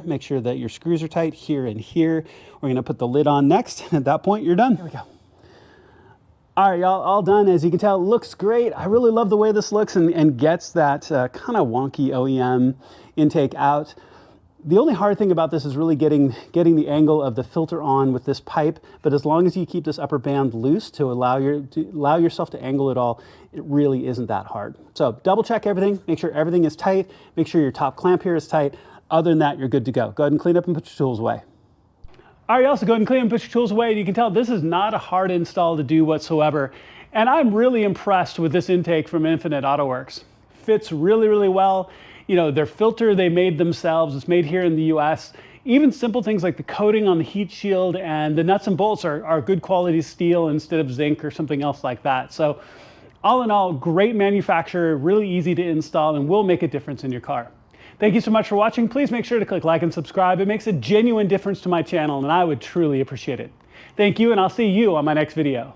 Make sure that your screws are tight here and here. We're gonna put the lid on next. At that point, you're done. Here we go. All right, y'all, all done. As you can tell, it looks great. I really love the way this looks and gets that kind of wonky OEM intake out. The only hard thing about this is really getting the angle of the filter on with this pipe, but as long as you keep this upper band loose to allow yourself to angle it all, it really isn't that hard. So double check everything, make sure everything is tight, make sure your top clamp here is tight. Other than that, you're good to go. Go ahead and clean up and put your tools away. All right, also go ahead and clean and put your tools away. You can tell this is not a hard install to do whatsoever. And I'm really impressed with this intake from Infinite Auto Works. Fits really, really well. You know, their filter they made themselves. It's made here in the US. Even simple things like the coating on the heat shield and the nuts and bolts are good quality steel instead of zinc or something else like that. So all in all, great manufacturer, really easy to install, and will make a difference in your car. Thank you so much for watching. Please make sure to click like and subscribe. It makes a genuine difference to my channel, and I would truly appreciate it. Thank you, and I'll see you on my next video.